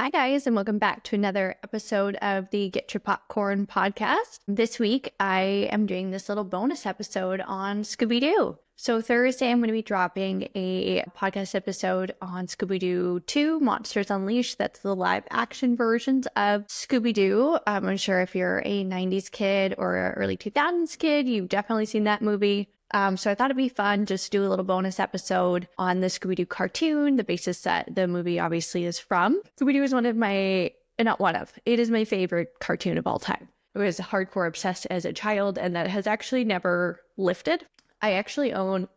Hi, guys, and welcome back to another episode of the Get Your Popcorn podcast. This week, I am doing this little bonus episode on Scooby Doo. So Thursday, I'm going to be dropping a podcast episode on Scooby Doo 2, Monsters Unleashed. That's the live action versions of Scooby Doo. I'm sure if you're a 90s kid or an early 2000s kid, you've definitely seen that movie. So I thought it'd be fun just to do a little bonus episode on the Scooby Doo cartoon, the basis that the movie obviously is from. Scooby Doo is it is my favorite cartoon of all time. I was hardcore obsessed as a child, and that has actually never lifted. I actually own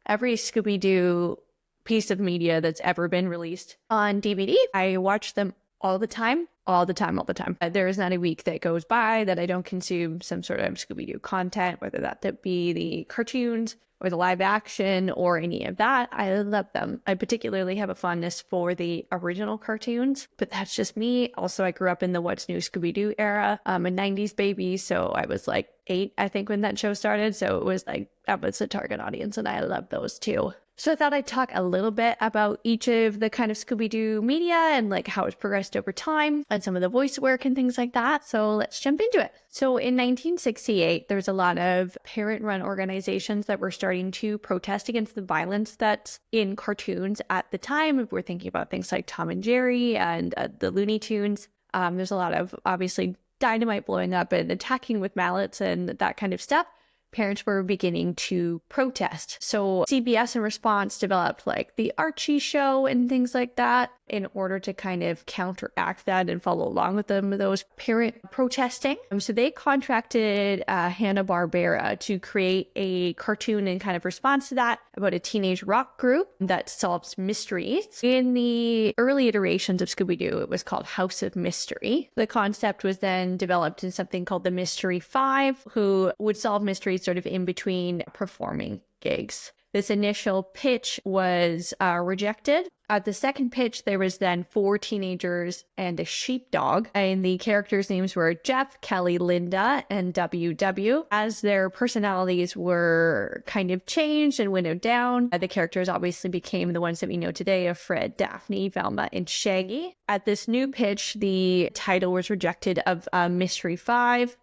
every Scooby Doo piece of media that's ever been released on DVD. I watch them all the time. There is not a week that goes by that I don't consume some sort of Scooby-Doo content, whether that be the cartoons or the live action or any of that. I love them. I particularly have a fondness for the original cartoons, but that's just me. Also, I grew up in the What's New Scooby-Doo era. I'm a 90s baby, so I was like 8, I think, when that show started. So it was like, that was the target audience, and I love those too. So I thought I'd talk a little bit about each of the kind of Scooby-Doo media and like how it's progressed over time and some of the voice work and things like that. So let's jump into it. So in 1968, there's a lot of parent-run organizations that were starting to protest against the violence that's in cartoons at the time. If we're thinking about things like Tom and Jerry and the Looney Tunes, there's a lot of obviously dynamite blowing up and attacking with mallets and that kind of stuff. Parents were beginning to protest. So CBS in response developed like the Archie show and things like that in order to kind of counteract that and follow along with those parent protesting. So they contracted Hanna-Barbera to create a cartoon in kind of response to that about a teenage rock group that solves mysteries. In the early iterations of Scooby-Doo, it was called House of Mystery. The concept was then developed in something called the Mystery Five, who would solve mysteries sort of in between performing gigs. This initial pitch was rejected. At the second pitch, there was then 4 teenagers and a sheepdog, and the characters' names were Jeff, Kelly, Linda, and WW. As their personalities were kind of changed and winnowed down, the characters obviously became the ones that we know today of Fred, Daphne, Velma, and Shaggy. At this new pitch, the title was rejected of Mystery 5,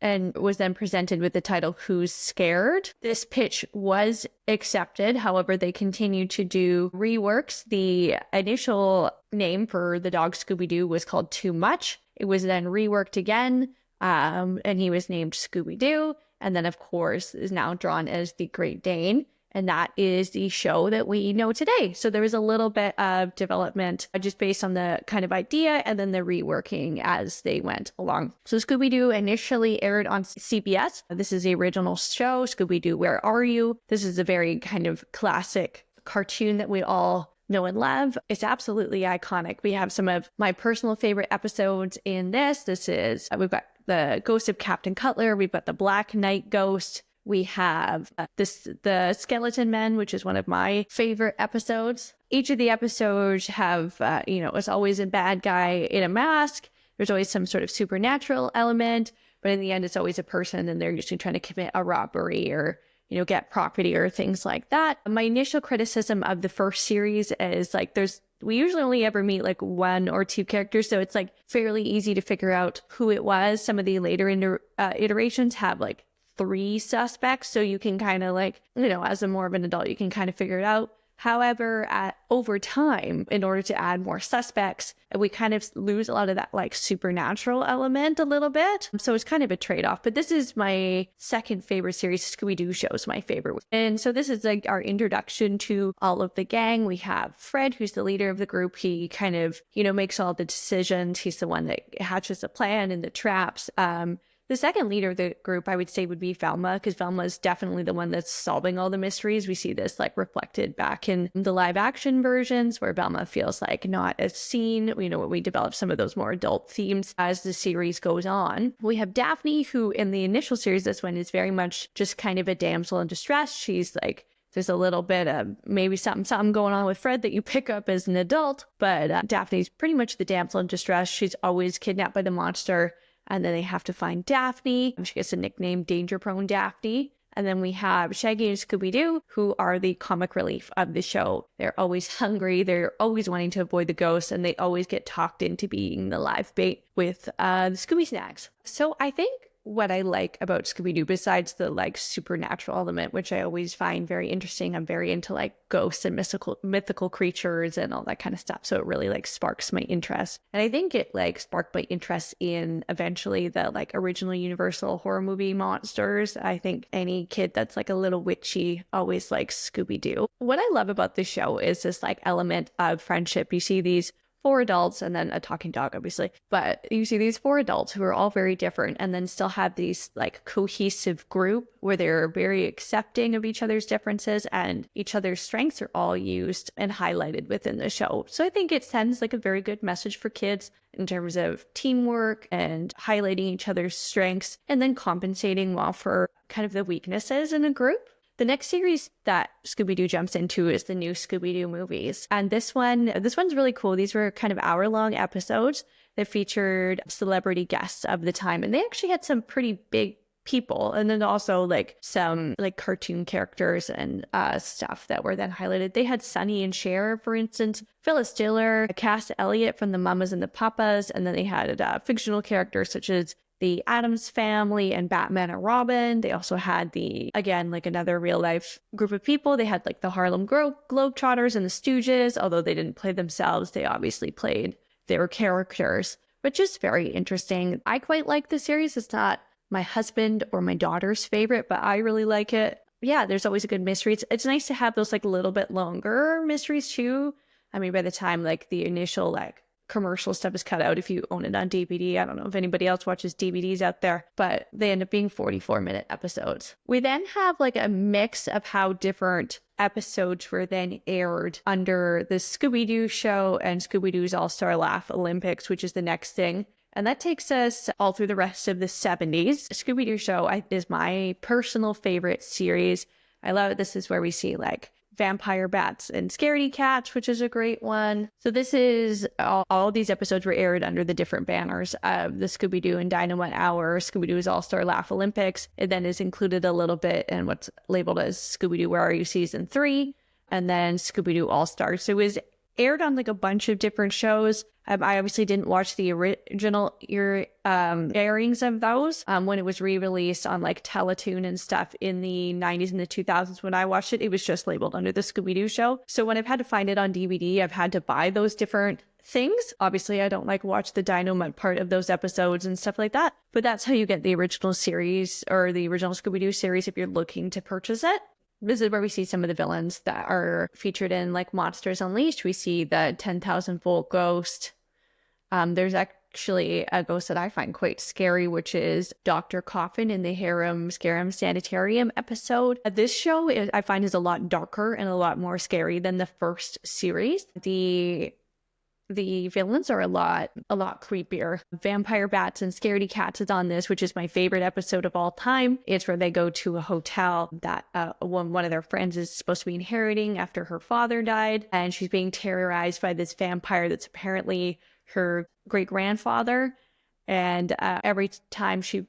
and was then presented with the title Who's Scared? This pitch was accepted. However, they continued to do reworks. The initial name for the dog Scooby-Doo was called Too Much. It was then reworked again, and he was named Scooby-Doo. And then, of course, is now drawn as the Great Dane. And that is the show that we know today. So there was a little bit of development just based on the kind of idea and then the reworking as they went along. So Scooby-Doo initially aired on CBS. This is the original show, Scooby-Doo, Where Are You? This is a very kind of classic cartoon that we all know and love. It's absolutely iconic. We have some of my personal favorite episodes in this. We've got the Ghost of Captain Cutler. We've got the Black Knight Ghost. We have the Skeleton Men, which is one of my favorite episodes. Each of the episodes have, it's always a bad guy in a mask. There's always some sort of supernatural element, but in the end, it's always a person, and they're usually trying to commit a robbery or, get property or things like that. My initial criticism of the first series is like we usually only ever meet like 1 or 2 characters, so it's like fairly easy to figure out who it was. Some of the later iterations have like 3 suspects, so you can kind of like, as a more of an adult, you can kind of figure it out. However, over time, in order to add more suspects, we kind of lose a lot of that like supernatural element a little bit. So it's kind of a trade-off. But this is my second favorite series. Scooby-Doo show is my favorite. And so this is like our introduction to all of the gang. We have Fred, who's the leader of the group. He kind of, makes all the decisions. He's the one that hatches the plan and the traps. The second leader of the group, I would say, would be Velma, because Velma is definitely the one that's solving all the mysteries. We see this like reflected back in the live action versions where Velma feels like not as seen. We develop some of those more adult themes as the series goes on. We have Daphne, who in the initial series, this one is very much just kind of a damsel in distress. She's like, there's a little bit of maybe something going on with Fred that you pick up as an adult, but Daphne's pretty much the damsel in distress. She's always kidnapped by the monster. And then they have to find Daphne. She gets a nickname, Danger Prone Daphne. And then we have Shaggy and Scooby Doo, who are the comic relief of the show. They're always hungry, they're always wanting to avoid the ghosts, and they always get talked into being the live bait with the Scooby snacks. So I think what I like about Scooby Doo, besides the like supernatural element, which I always find very interesting, I'm very into like ghosts and mythical creatures and all that kind of stuff. So it really like sparks my interest. And I think it like sparked my interest in eventually the like original Universal horror movie monsters. I think any kid that's like a little witchy always likes Scooby Doo. What I love about this show is this like element of friendship. You see these 4 adults and then a talking dog, obviously. But you see these 4 adults who are all very different and then still have these like cohesive group where they're very accepting of each other's differences and each other's strengths are all used and highlighted within the show. So I think it sends like a very good message for kids in terms of teamwork and highlighting each other's strengths and then compensating well for kind of the weaknesses in a group. The next series that Scooby-Doo jumps into is the new Scooby-Doo movies. And this one's really cool. These were kind of hour-long episodes that featured celebrity guests of the time. And they actually had some pretty big people. And then also like some like cartoon characters and stuff that were then highlighted. They had Sonny and Cher, for instance, Phyllis Diller, Cass Elliot from the Mamas and the Papas. And then they had fictional characters such as the Addams Family and Batman and Robin. They also had again, like another real life group of people. They had like the Harlem Globetrotters and the Stooges, although they didn't play themselves. They obviously played their characters, but just very interesting. I quite like the series. It's not my husband or my daughter's favorite, but I really like it. Yeah, there's always a good mystery. It's nice to have those like a little bit longer mysteries too. I mean, by the time like the initial like commercial stuff is cut out if you own it on DVD. I don't know if anybody else watches DVDs out there, but they end up being 44-minute episodes. We then have like a mix of how different episodes were then aired under the Scooby-Doo show and Scooby-Doo's All-Star Laugh Olympics, which is the next thing. And that takes us all through the rest of the 70s. Scooby-Doo show is my personal favorite series. I love it. This is where we see like vampire bats and scaredy cats, which is a great one. So this is all these episodes were aired under the different banners of the Scooby-Doo and Dynamite Hour, Scooby-Doo's All-Star Laugh Olympics. It then is included a little bit in what's labeled as Scooby-Doo Where Are You Season 3, and then Scooby-Doo All-Stars. So it was aired on like a bunch of different shows. I obviously didn't watch the original airings of those when it was re-released on like Teletoon and stuff in the 90s and the 2000s. When I watched it, it was just labeled under the Scooby-Doo show. So when I've had to find it on DVD, I've had to buy those different things. Obviously, I don't like watch the Dynamite part of those episodes and stuff like that, but that's how you get the original series or the original Scooby-Doo series if you're looking to purchase it. This is where we see some of the villains that are featured in like Monsters Unleashed. We see the 10,000 volt ghost. There's actually a ghost that I find quite scary, which is Dr. Coffin in the Harem Scarum Sanitarium episode. This show I find is a lot darker and a lot more scary than the first series. The villains are a lot creepier. Vampire bats and scaredy cats is on this, which is my favorite episode of all time. It's where they go to a hotel that one of their friends is supposed to be inheriting after her father died, and she's being terrorized by this vampire that's apparently her great-grandfather. And every time she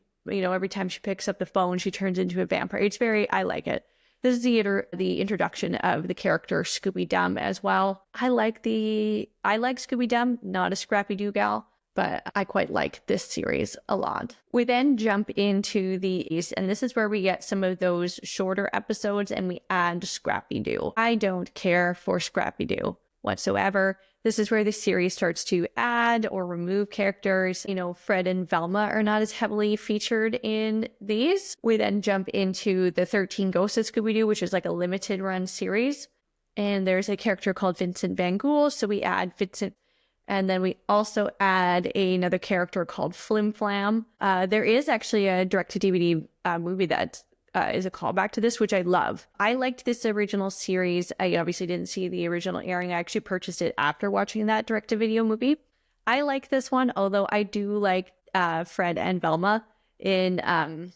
picks up the phone, she turns into a vampire. I like it. This is the introduction of the character Scooby-Dum as well. I like Scooby-Dum, not a Scrappy-Doo gal, but I quite like this series a lot. We then jump into these, and this is where we get some of those shorter episodes and we add Scrappy-Doo. I don't care for Scrappy-Doo whatsoever. This is where the series starts to add or remove characters. Fred and Velma are not as heavily featured in these. We then jump into the 13 Ghosts of Scooby-Doo, which is like a limited run series. And there's a character called Vincent Van Ghoul, so we add Vincent. And then we also add another character called Flim Flam. There is actually a direct-to-DVD movie that is a callback to this, which I love. I liked this original series. I obviously didn't see the original airing. I actually purchased it after watching that direct-to-video movie. I like this one, although I do like Fred and Velma in all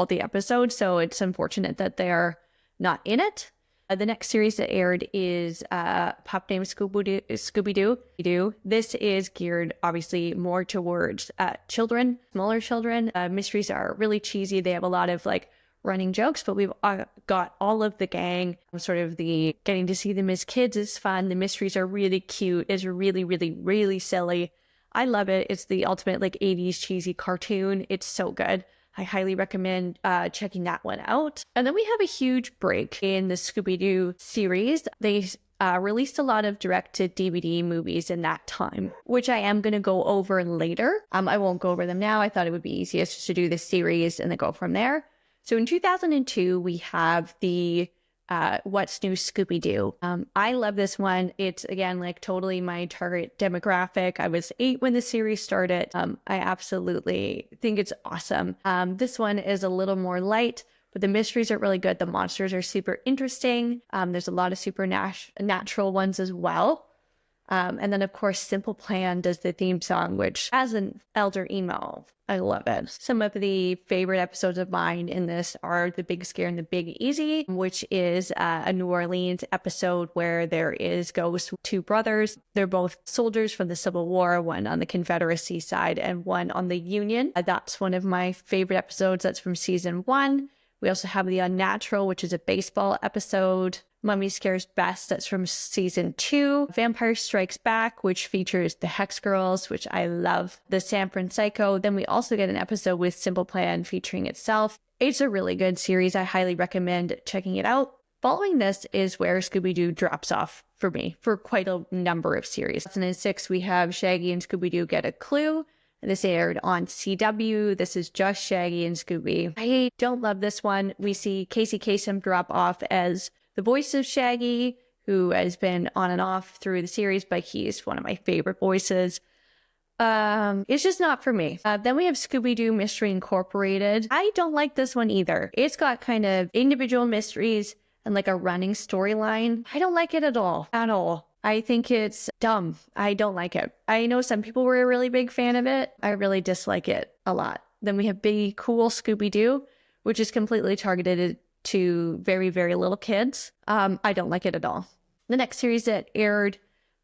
the episodes, so it's unfortunate that they're not in it. The next series that aired is Pop Named Scooby Doo. This is geared obviously more towards children, smaller children. Mysteries are really cheesy. They have a lot of like running jokes, but we've got all of the gang. Sort of the getting to see them as kids is fun. The mysteries are really cute. It's really, really, really silly. I love it. It's the ultimate like 80s cheesy cartoon. It's so good. I highly recommend checking that one out. And then we have a huge break in the Scooby Doo series. They released a lot of direct-to-DVD movies in that time, which I am going to go over later. I won't go over them now. I thought it would be easiest just to do this series and then go from there. So in 2002, we have the What's New Scooby Doo. I love this one. It's again like totally my target demographic. I was 8 when the series started. I absolutely think it's awesome. This one is a little more light, but the mysteries are really good. The monsters are super interesting. There's a lot of supernatural ones as well. And then, of course, Simple Plan does the theme song, which as an elder emo, I love it. Some of the favorite episodes of mine in this are The Big Scare and The Big Easy, which is a New Orleans episode where there is Ghost, 2 brothers. They're both soldiers from the Civil War, one on the Confederacy side and one on the Union. That's one of my favorite episodes. That's from season 1. We also have The Unnatural, which is a baseball episode. Mummy Scares Best, that's from season 2. Vampire Strikes Back, which features the Hex Girls, which I love. The Sanford Psycho. Then we also get an episode with Simple Plan featuring itself. It's a really good series. I highly recommend checking it out. Following this is where Scooby Doo drops off for me for quite a number of series. In 2006, we have Shaggy and Scooby Doo Get a Clue. This aired on CW. This is just Shaggy and Scooby. I don't love this one. We see Casey Kasem drop off as the voice of Shaggy, who has been on and off through the series, but he's one of my favorite voices. It's just not for me. Then we have Scooby-Doo Mystery Incorporated. I don't like this one either. It's got kind of individual mysteries and like a running storyline. I don't like it at all. At all. I think it's dumb. I don't like it. I know some people were a really big fan of it. I really dislike it a lot. Then we have Big Cool Scooby-Doo, which is completely targeted to very, very little kids. I don't like it at all. The next series that aired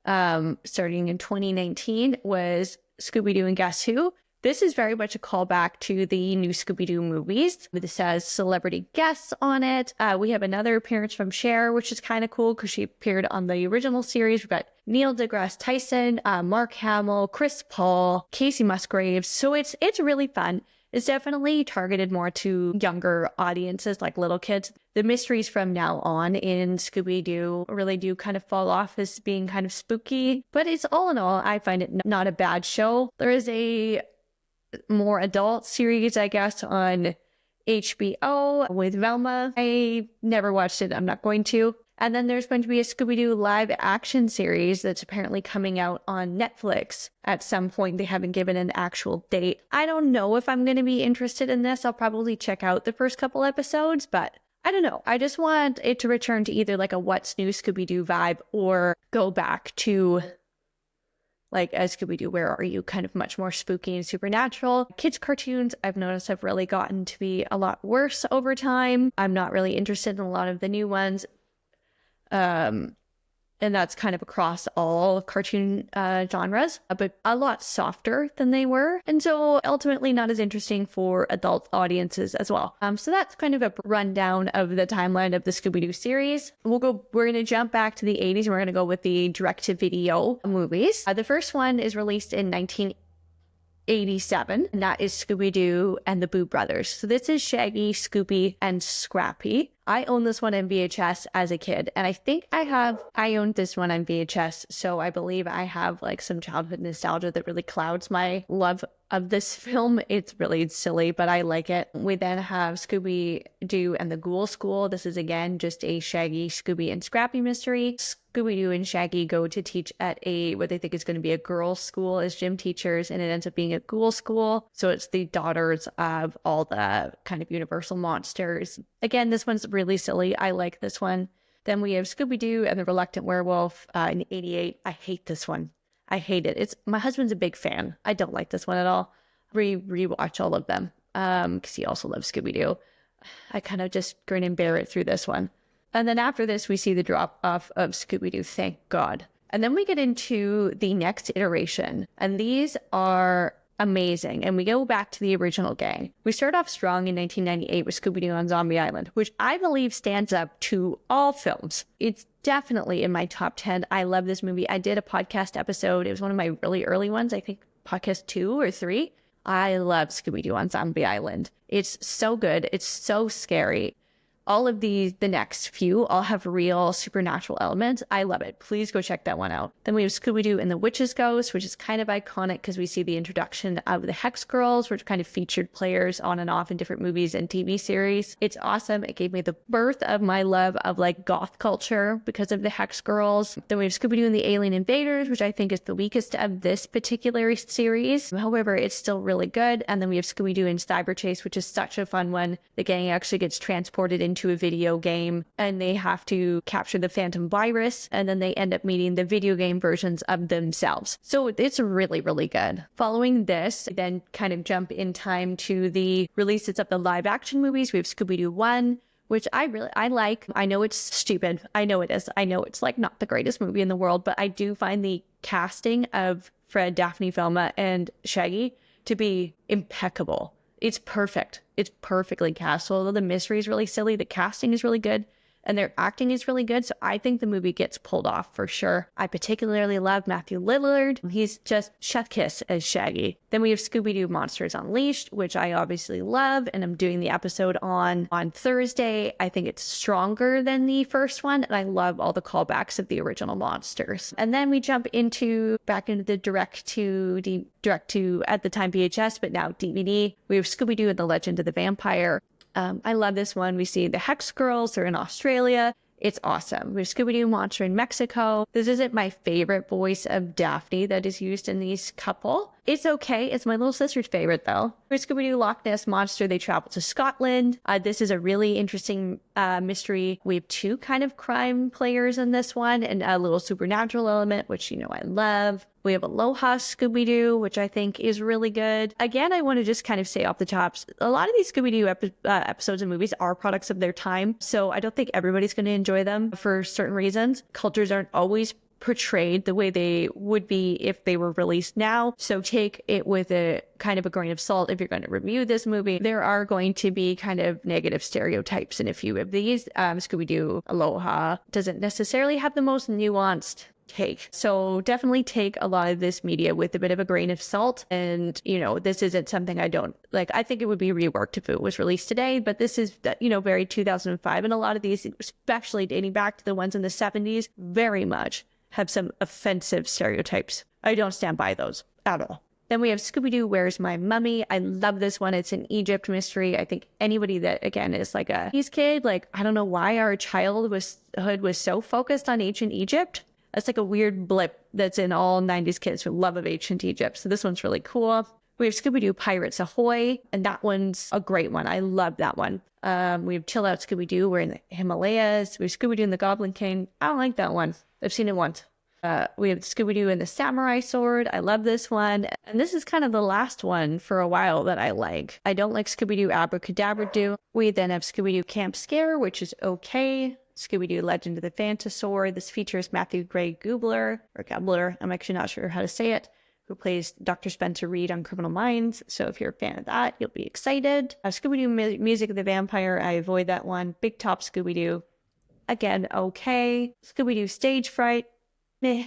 starting in 2019 was Scooby-Doo and Guess Who. This is very much a callback to the new Scooby-Doo movies. This has celebrity guests on it. We have another appearance from Cher, which is kind of cool because she appeared on the original series. We've got Neil deGrasse Tyson, Mark Hamill, Chris Paul, Casey Musgraves. So it's really fun. It's definitely targeted more to younger audiences, like little kids. The mysteries from now on in Scooby-Doo really do kind of fall off as being kind of spooky. But it's all in all, I find it not a bad show. There is a more adult series, I guess, on HBO with Velma. I never watched it. I'm not going to. And then there's going to be a Scooby-Doo live action series that's apparently coming out on Netflix at some point. They haven't given an actual date. I don't know if I'm going to be interested in this. I'll probably check out the first couple episodes, but I don't know. I just want it to return to either like a What's New Scooby-Doo vibe or go back to like a Scooby-Doo, Where Are You? Kind of much more spooky and supernatural. Kids cartoons, I've noticed have really gotten to be a lot worse over time. I'm not really interested in a lot of the new ones. And that's kind of across all cartoon genres, but a lot softer than they were. And so ultimately not as interesting for adult audiences as well. So that's kind of a rundown of the timeline of the Scooby-Doo series. We're going to jump back to the 80s and we're going to go with the direct-to-video movies. The first one is released in 1987, and that is Scooby-Doo and the Boo Brothers. So this is Shaggy, Scooby, and Scrappy. I owned this one in VHS as a kid, and I think I owned this one on VHS, so I believe I have like some childhood nostalgia that really clouds my love of this film. It's really silly, but I like it. We then have Scooby-Doo and the Ghoul School. This is again just a Shaggy, Scooby, and Scrappy mystery. Scooby-Doo and Shaggy go to teach at what they think is going to be a girls' school as gym teachers, and it ends up being a ghoul school. So it's the daughters of all the kind of universal monsters. Again, this one's really silly. I like this one. Then we have Scooby-Doo and the Reluctant Werewolf in 88. I hate this one. I hate it. My husband's a big fan. I don't like this one at all. Rewatch all of them because he also loves Scooby-Doo. I kind of just grin and bear it through this one. And then after this, we see the drop off of Scooby Doo, thank God. And then we get into the next iteration, and these are amazing. And we go back to the original gang. We start off strong in 1998 with Scooby Doo on Zombie Island, which I believe stands up to all films. It's definitely in my top 10. I love this movie. I did a podcast episode. It was one of my really early ones, I think podcast 2 or 3. I love Scooby Doo on Zombie Island. It's so good. It's so scary. All of the next few all have real supernatural elements. I love it. Please go check that one out. Then we have Scooby-Doo and the Witch's Ghost, which is kind of iconic because we see the introduction of the Hex Girls, which kind of featured players on and off in different movies and TV series. It's awesome. It gave me the birth of my love of like goth culture because of the Hex Girls. Then we have Scooby-Doo and the Alien Invaders, which I think is the weakest of this particular series. However, it's still really good. And then we have Scooby-Doo and Cyber Chase, which is such a fun one. The gang actually gets transported into a video game and they have to capture the phantom virus, and then they end up meeting the video game versions of themselves. So it's really, really good. Following this, then kind of jump in time to the releases of the live action movies. We have Scooby-Doo 1, which I like. I know it's stupid. I know it is. I know it's like not the greatest movie in the world, but I do find the casting of Fred, Daphne, Velma, and Shaggy to be impeccable. It's perfect. It's perfectly cast. Although the mystery is really silly, the casting is really good and their acting is really good. So I think the movie gets pulled off for sure. I particularly love Matthew Lillard. He's just chef kiss as Shaggy. Then we have Scooby-Doo Monsters Unleashed, which I obviously love, and I'm doing the episode on Thursday. I think it's stronger than the first one, and I love all the callbacks of the original monsters. And then we jump back into the direct to at the time VHS, but now DVD. We have Scooby-Doo and the Legend of the Vampire. I love this one. We see the Hex Girls. They're in Australia. It's awesome. We have Scooby-Doo Monster in Mexico. This isn't my favorite voice of Daphne that is used in these couple. It's okay. It's my little sister's favorite, though. We have Scooby-Doo Loch Ness Monster. They travel to Scotland. This is a really interesting mystery. We have 2 kind of crime players in this one and a little supernatural element, which, I love. We have Aloha Scooby-Doo, which I think is really good. Again, I want to just kind of say off the tops, a lot of these Scooby-Doo episodes and movies are products of their time, so I don't think everybody's going to enjoy them for certain reasons. Cultures aren't always portrayed the way they would be if they were released now, so take it with a kind of a grain of salt if you're going to review this movie. There are going to be kind of negative stereotypes in a few of these. Scooby-Doo Aloha doesn't necessarily have the most nuanced take. So definitely take a lot of this media with a bit of a grain of salt. And, this isn't something I don't like. I think it would be reworked if it was released today, but this is, very 2005. And a lot of these, especially dating back to the ones in the 70s, very much have some offensive stereotypes. I don't stand by those at all. Then we have Scooby-Doo, Where's My Mummy? I love this one. It's an Egypt mystery. I think anybody that, again, is like a '80s kid, I don't know why our childhood was so focused on ancient Egypt. That's like a weird blip that's in all 90s kids who love of ancient Egypt. So this one's really cool. We have Scooby-Doo Pirates Ahoy, and that one's a great one. I love that one. We have Chill Out Scooby-Doo. We're in the Himalayas. We have Scooby-Doo and the Goblin King. I don't like that one. I've seen it once. We have Scooby-Doo and the Samurai Sword. I love this one. And this is kind of the last one for a while that I like. I don't like Scooby-Doo Abracadabra Doo. We then have Scooby-Doo Camp Scare, which is okay. Scooby-Doo Legend of the Phantasaur. This features Matthew Gray Gubler, I'm actually not sure how to say it, who plays Dr. Spencer Reed on Criminal Minds. So if you're a fan of that, you'll be excited. Scooby-Doo Music of the Vampire. I avoid that one. Big Top Scooby-Doo. Again, okay. Scooby-Doo Stage Fright. Meh.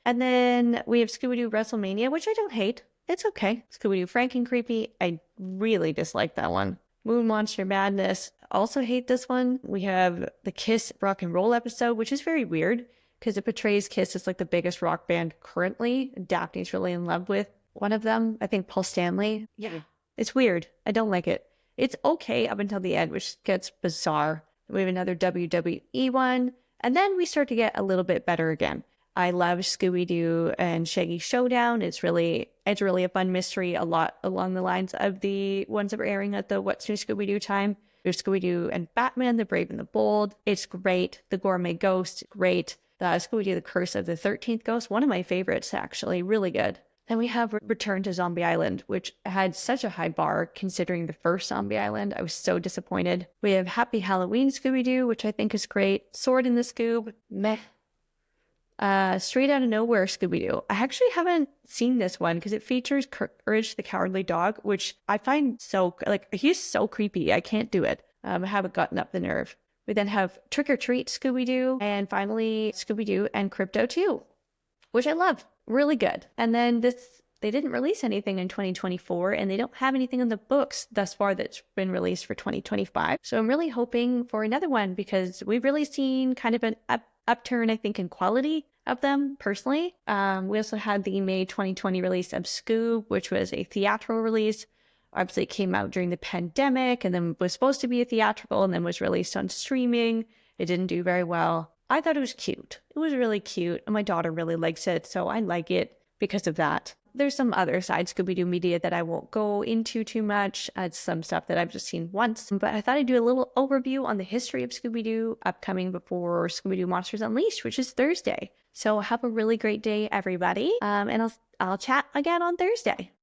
And then we have Scooby-Doo WrestleMania, which I don't hate. It's okay. Scooby-Doo Franken-Creepy. I really dislike that one. Moon Monster Madness. Also hate this one. We have the Kiss Rock and Roll episode, which is very weird because it portrays Kiss as like the biggest rock band currently. Daphne's really in love with one of them. I think Paul Stanley. Yeah. It's weird. I don't like it. It's okay up until the end, which gets bizarre. We have another WWE one. And then we start to get a little bit better again. I love Scooby-Doo and Shaggy Showdown. It's really a fun mystery, a lot along the lines of the ones that were airing at the What's New Scooby-Doo time. There's Scooby-Doo and Batman, The Brave and the Bold. It's great. The Gourmet Ghost, great. Scooby-Doo, The Curse of the 13th Ghost, one of my favorites, actually. Really good. Then we have Return to Zombie Island, which had such a high bar considering the first Zombie Island. I was so disappointed. We have Happy Halloween Scooby Doo, which I think is great. Sword in the Scoob, meh. Straight Out of Nowhere Scooby Doo. I actually haven't seen this one because it features Courage the Cowardly Dog, which I find so, like, he's so creepy. I can't do it. I haven't gotten up the nerve. We then have Trick or Treat Scooby Doo, and finally Scooby Doo and Crypto 2, which I love. Really good. And then they didn't release anything in 2024, and they don't have anything in the books thus far that's been released for 2025. So I'm really hoping for another one because we've really seen kind of an upturn, I think, in quality of them personally. We also had the May 2020 release of Scoob, which was a theatrical release. Obviously, it came out during the pandemic and then was supposed to be a theatrical and then was released on streaming. It didn't do very well. I thought it was cute. It was really cute, and my daughter really likes it, so I like it because of that. There's some other side Scooby-Doo media that I won't go into too much. It's some stuff that I've just seen once, but I thought I'd do a little overview on the history of Scooby-Doo upcoming before Scooby-Doo Monsters Unleashed, which is Thursday. So have a really great day, everybody, and I'll chat again on Thursday.